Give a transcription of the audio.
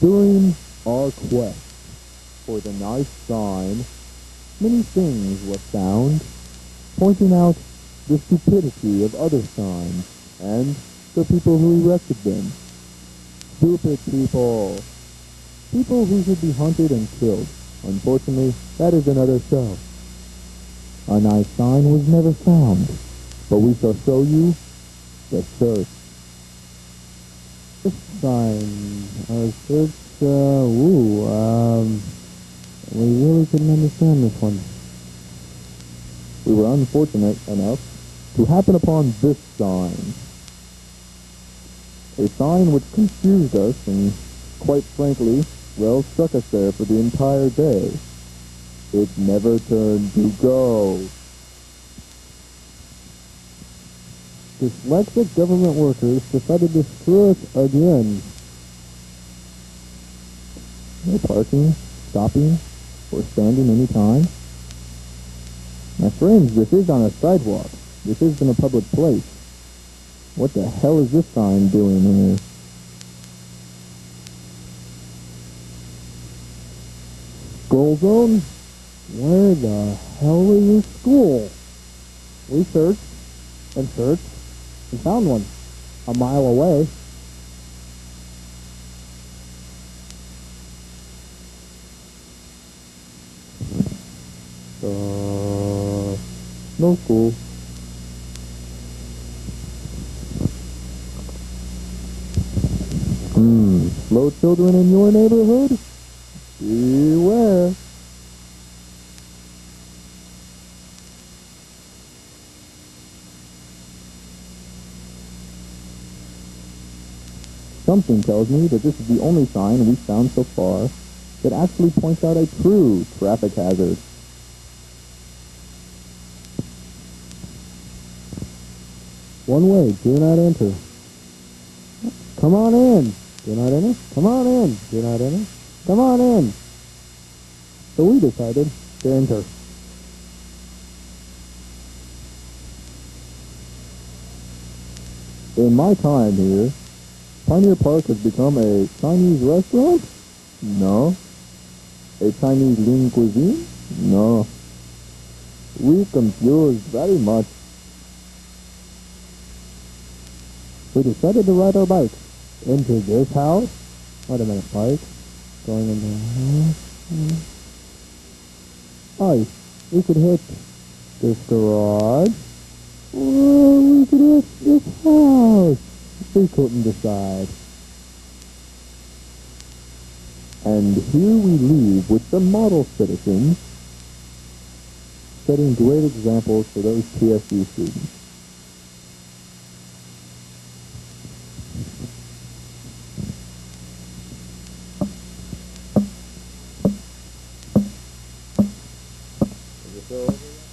During our quest for the nice sign, many things were found, pointing out the stupidity of other signs and the people who erected them. Stupid people. People who should be hunted and killed. Unfortunately, that is another show. A nice sign was never found, but we shall show you the search. This sign, search, we really couldn't understand this one. We were unfortunate enough to happen upon this sign. A sign which confused us and, quite frankly, well, stuck us there for the entire day. It never turned to go. Dyslexic government workers decided to screw us again. No parking, stopping, or standing any time. My friends, this is on a sidewalk. This isn't a public place. What the hell is this sign doing here? School zone? Where the hell is this school? We searched and searched and found one a mile away. No school. Slow children in your neighborhood? Beware. Something tells me that this is the only sign we've found so far that actually points out a true traffic hazard. One way, do not enter. Come on in. Do not enter. Come on in. Do not enter. Come on in. So we decided to enter. In my time here, Pioneer Park has become a Chinese restaurant? No. A Chinese lean cuisine? No. We confused very much. We decided to ride our bikes into this house. Wait a minute, bike. Going in the house. Oh, we could hit this garage. Or we could hit this house. We couldn't decide. And here we leave with the model citizens, setting great examples for those TSU students. Is it still over yet?